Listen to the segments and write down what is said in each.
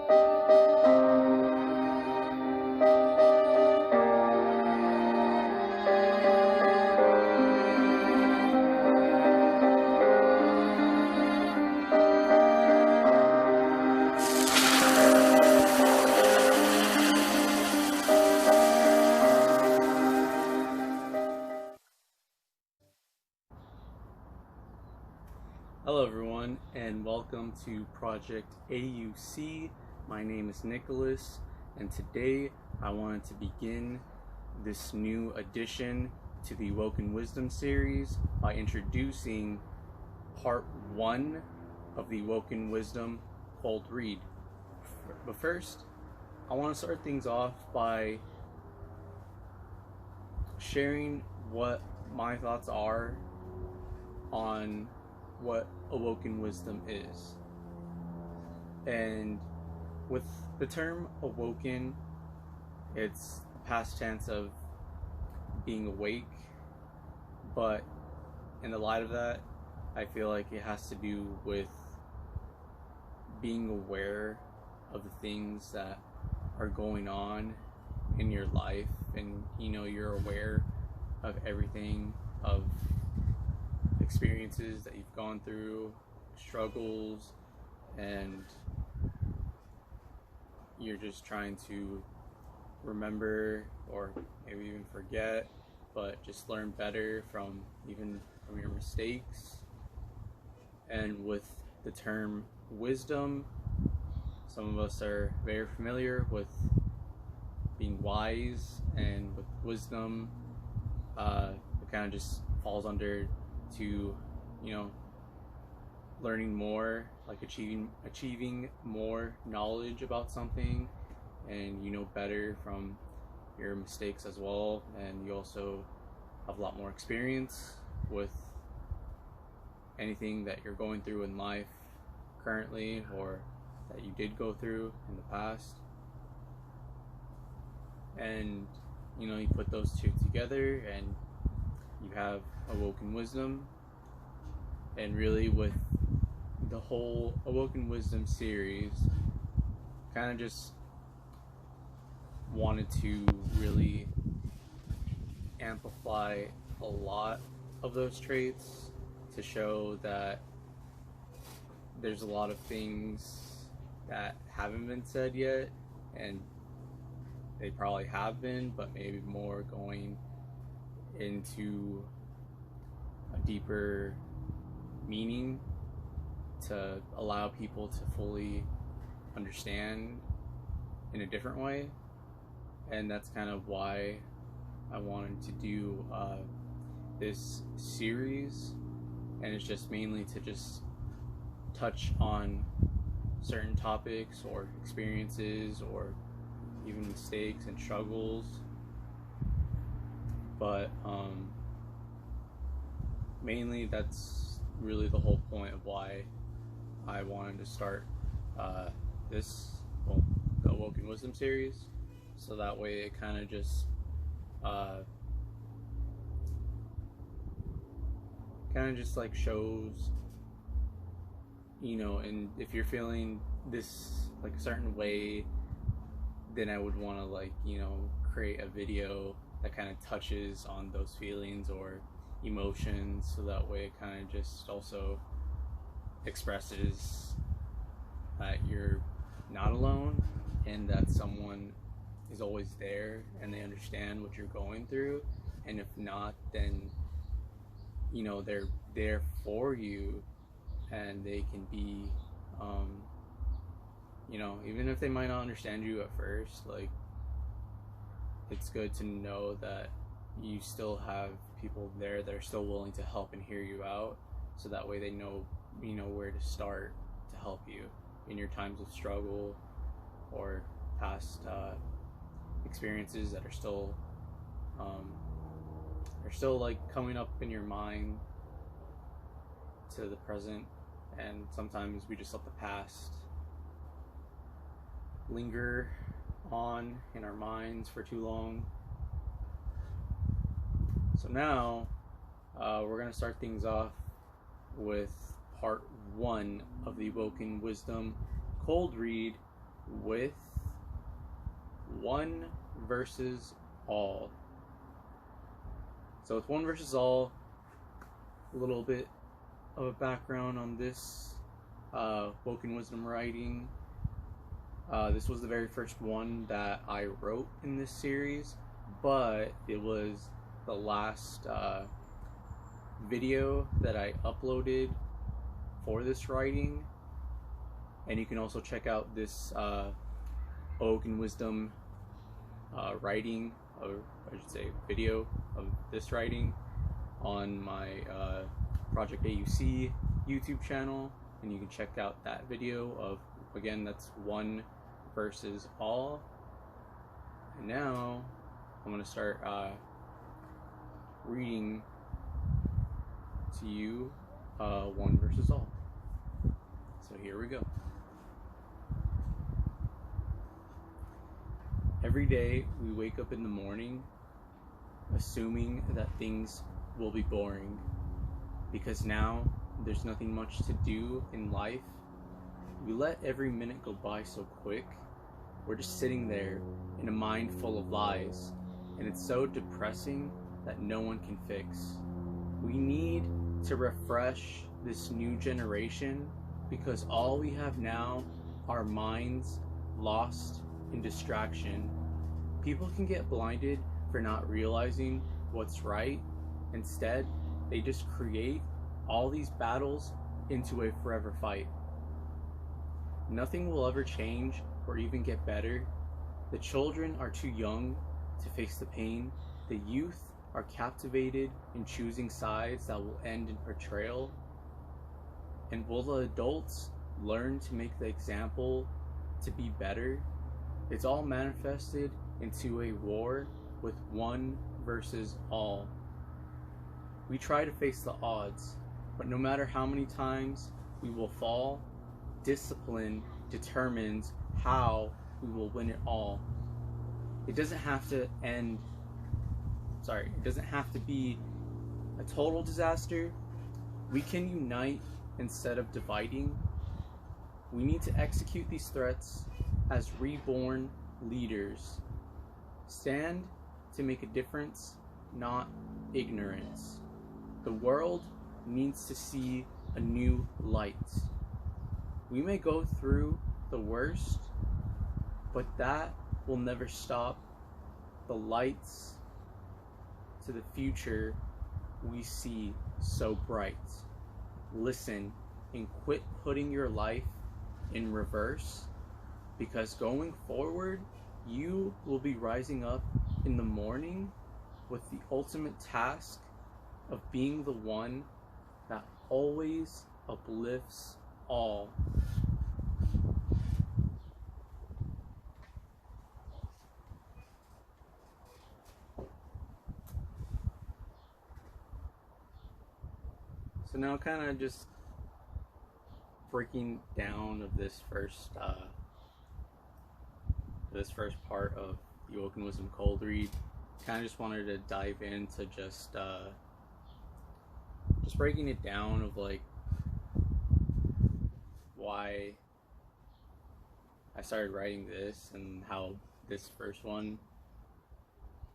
Hello everyone, and welcome to Project A.U.C. My name is Nicholas, and today I wanted to begin this new addition to the Awoken Wisdom series by introducing part 1 of the Awoken Wisdom cold read. But first, I want to start things off by sharing what my thoughts are on what Awoken Wisdom is. And with the term awoken, it's past tense of being awake, but in the light of that, I feel like it has to do with being aware of the things that are going on in your life, and you're aware of everything, of experiences that you've gone through, struggles, and you're just trying to remember, or maybe even forget, but just learn better from your mistakes. And with the term wisdom, some of us are very familiar with being wise, and with wisdom, it kind of just falls under to learning more, like achieving more knowledge about something, and better from your mistakes as well, and you also have a lot more experience with anything that you're going through in life currently, or that you did go through in the past. And you put those two together and you have Awoken Wisdom. And really, with the whole Awoken Wisdom series, kind of just wanted to really amplify a lot of those traits to show that there's a lot of things that haven't been said yet, and they probably have been, but maybe more going into a deeper meaning to allow people to fully understand in a different way. And that's kind of why I wanted to do this series, and it's just mainly to just touch on certain topics or experiences or even mistakes and struggles, but mainly that's really the whole point of why I wanted to start the Awoken Wisdom series, so that way it kind of just like shows, and if you're feeling this like a certain way, then I would want to create a video that kind of touches on those feelings or emotions, so that way it kind of just also expresses that you're not alone, and that someone is always there and they understand what you're going through. And if not, then they're there for you, and they can be even if they might not understand you at first, like, it's good to know that you still have people there that are still willing to help and hear you out, so that way they know where to start to help you in your times of struggle or past experiences that are still like coming up in your mind to the present. And sometimes we just let the past linger on in our minds for too long. So now we're going to start things off with part 1 of the Awoken Wisdom cold read, with one versus all. So with one versus all, a little bit of a background on this Awoken Wisdom writing. This was the very first one that I wrote in this series, but it was the last video that I uploaded for this writing. And you can also check out this Awoken Wisdom writing, or I should say video of this writing, on my Project A.U.C YouTube channel, and you can check out that video of, again, that's one versus all. And now I'm going to start reading to you one versus all. So here we go. Every day we wake up in the morning assuming that things will be boring, because now there's nothing much to do in life. We let every minute go by so quick. We're just sitting there in a mind full of lies, and it's so depressing that no one can fix. We need to refresh this new generation, because all we have now are minds lost in distraction. People can get blinded for not realizing what's right. Instead, they just create all these battles into a forever fight. Nothing will ever change or even get better. The children are too young to face the pain. The youth are captivated in choosing sides that will end in betrayal. And will the adults learn to make the example to be better? It's all manifested into a war with one versus all. We try to face the odds, but no matter how many times we will fall, discipline determines how we will win it all. It doesn't have to it doesn't have to be a total disaster. We can unite instead of dividing. We need to execute these threats as reborn leaders. Stand to make a difference, not ignorance. The world needs to see a new light. We may go through the worst, but that will never stop the lights to the future we see so bright. Listen and quit putting your life in reverse, because going forward, you will be rising up in the morning with the ultimate task of being the one that always uplifts all. So now, kind of just breaking down of this first part of the Awoken Wisdom cold read, kind of just wanted to dive into just breaking it down of like why I started writing this, and how this first one,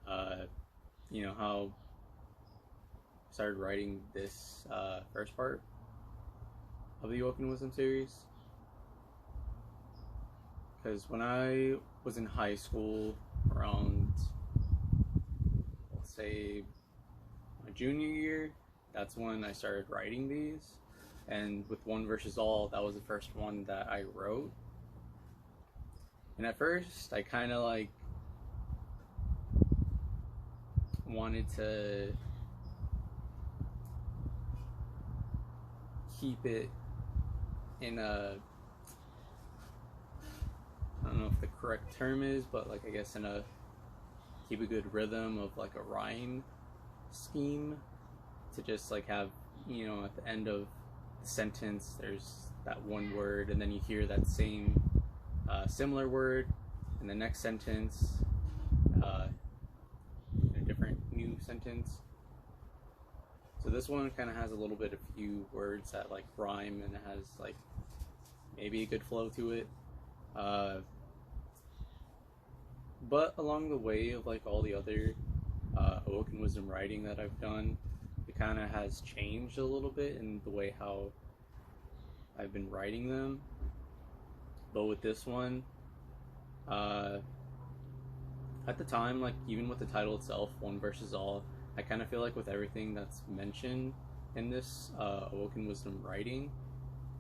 how I started writing this first part of the Awoken Wisdom series. Because when I was in high school, around, let's say, my junior year, that's when I started writing these. And with one versus all, that was the first one that I wrote. And at first, I kind of like wanted to keep it in a, I don't know if the correct term is, but like, I guess in a, keep a good rhythm of like a rhyme scheme, to just like have, at the end of the sentence, there's that one word, and then you hear that same similar word in the next sentence, in a different new sentence. So this one kind of has a little bit of few words that like rhyme, and it has like maybe a good flow to it. But along the way of like all the other Awoken Wisdom writing that I've done, it kind of has changed a little bit in the way how I've been writing them. But with this one, uh, at the time, like even with the title itself, One versus All, I kind of feel like with everything that's mentioned in this Awoken Wisdom writing,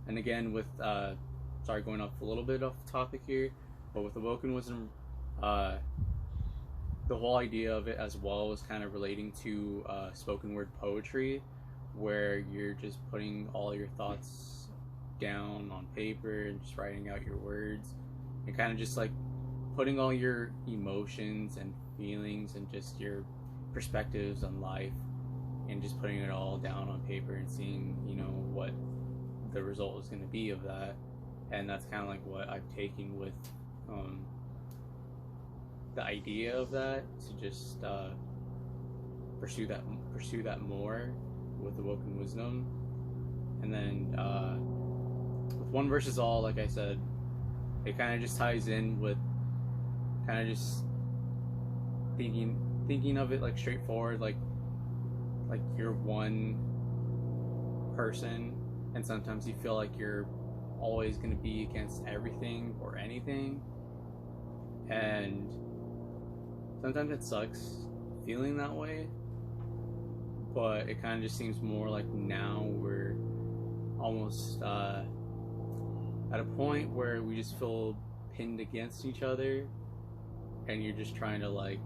and again with sorry, going off a little bit off topic here, but with Awoken Wisdom, uh, the whole idea of it as well was kind of relating to spoken word poetry, where you're just putting all your thoughts down on paper and just writing out your words, and kind of just like putting all your emotions and feelings and just your perspectives on life and just putting it all down on paper and seeing, you know, what the result is going to be of that. And that's kind of like what I've taken with the idea of that, to just pursue that more with Awoken Wisdom. And then with One versus All, like I said, it kind of just ties in with kind of just thinking of it like straightforward, like you're one person, and sometimes you feel like you're always going to be against everything or anything, and sometimes it sucks feeling that way, but it kind of just seems more like now we're almost at a point where we just feel pinned against each other, and you're just trying to, like,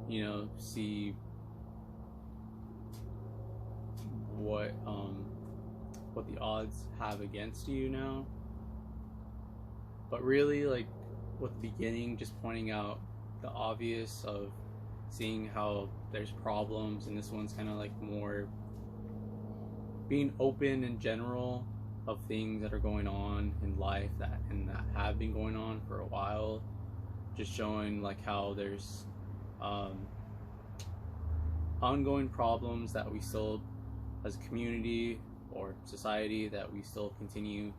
you know, see what the odds have against you now. But really, like with the beginning, just pointing out the obvious of seeing how there's problems, and this one's kind of like more being open in general of things that are going on in life that have been going on for a while, just showing like how there's ongoing problems that we still, as a community or society, that we still continue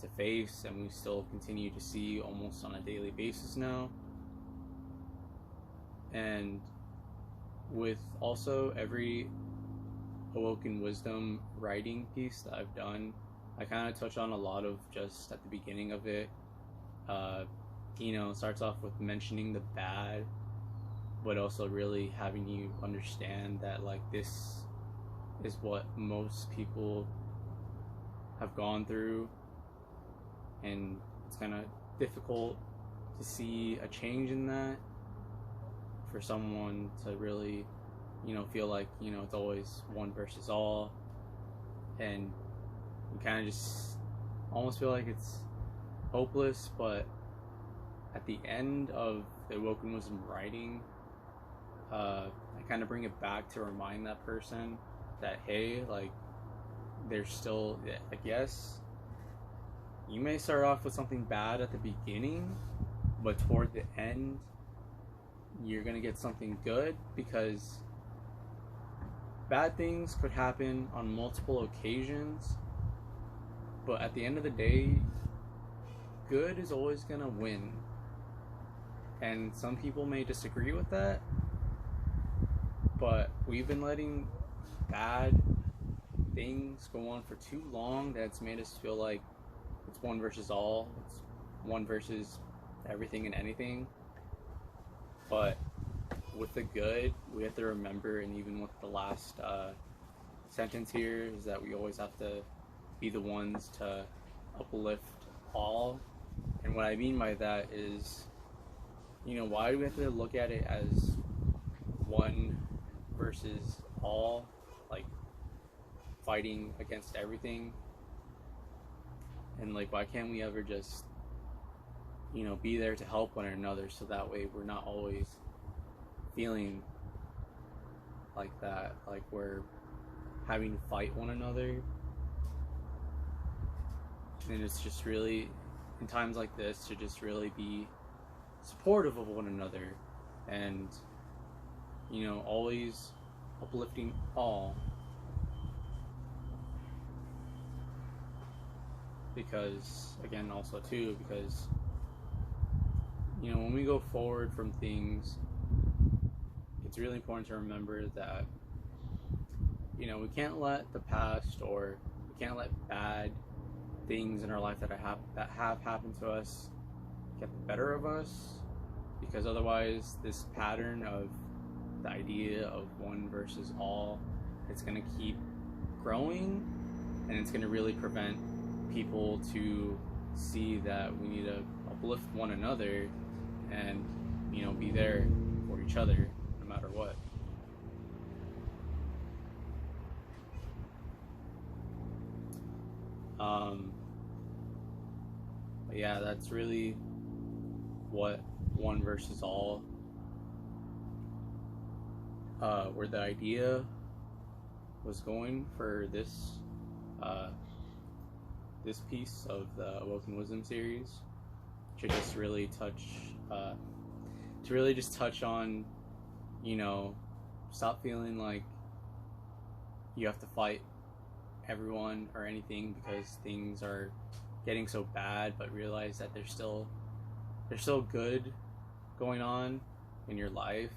to face and we still continue to see almost on a daily basis now. And with also every Awoken Wisdom writing piece that I've done, I kind of touch on a lot of just at the beginning of it. You know, it starts off with mentioning the bad, but also really having you understand that like this is what most people have gone through, and it's kind of difficult to see a change in that for someone to really, you know, feel like, you know, it's always one versus all, and you kind of just almost feel like it's hopeless. But at the end of the Awoken Wisdom writing, I kind of bring it back to remind that person that, hey, like, there's still, like, yes, you may start off with something bad at the beginning, but toward the end, you're gonna get something good, because bad things could happen on multiple occasions, but at the end of the day, good is always gonna win. And some people may disagree with that, but we've been letting bad things go on for too long that's made us feel like it's one versus all, it's one versus everything and anything. But with the good, we have to remember, and even with the last sentence here, is that we always have to be the ones to uplift all. And what I mean by that is, you know, why do we have to look at it as one versus all, like fighting against everything? And like, why can't we ever just, you know, be there to help one another, so that way we're not always feeling like that, like we're having to fight one another. And it's just really, in times like this, to just really be supportive of one another, and, you know, always uplifting all. Because, again, also too, because when we go forward from things, it's really important to remember that, we can't let the past, or we can't let bad things in our life that have happened to us get the better of us, because otherwise this pattern of the idea of one versus all, it's going to keep growing, and it's going to really prevent people to see that we need to uplift one another and be there for each other no matter what. But yeah, that's really what one versus all, where the idea was going for this piece of the Awoken Wisdom series, to just really touch on, stop feeling like you have to fight everyone or anything because things are getting so bad, but realize that there's still good going on in your life.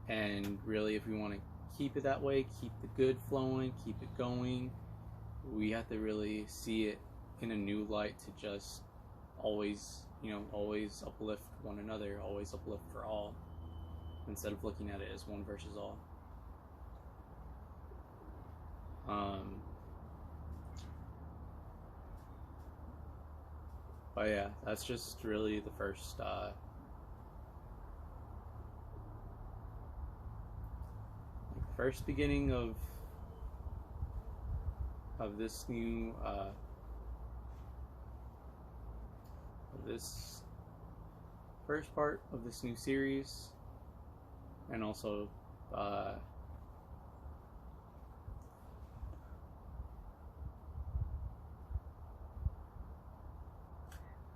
And really, if we want to keep it that way, keep the good flowing, keep it going, we have to really see it in a new light, to just always uplift one another, always uplift for all, instead of looking at it as one versus all. But yeah, that's just really the first beginning of this new this first part of this new series, and also I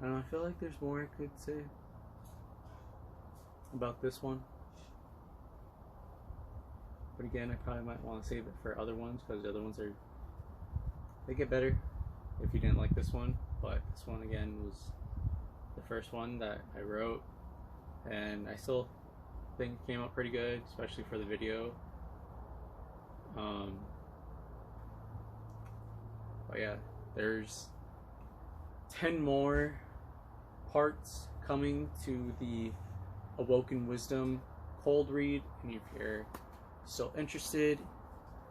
don't know, I feel like there's more I could say about this one, but again, I probably might want to save it for other ones, because the other ones they get better if you didn't like this one. But this one, again, was the first one that I wrote, and I still think it came out pretty good, especially for the video. But yeah, there's 10 more parts coming to the Awoken Wisdom cold read, and if you're still interested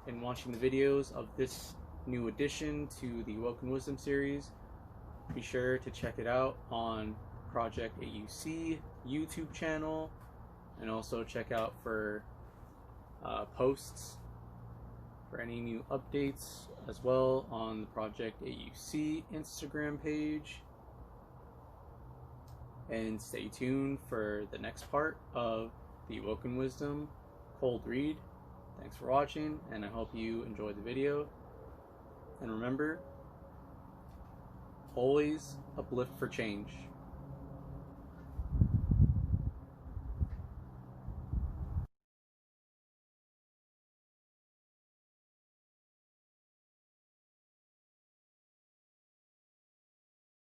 in watching the videos of this new addition to the Awoken Wisdom series, be sure to check it out on Project A.U.C YouTube channel, and also check out for posts for any new updates as well on the Project A.U.C Instagram page. And stay tuned for the next part of the Awoken Wisdom cold read. Thanks for watching, and I hope you enjoyed the video. And remember, always uplift for change.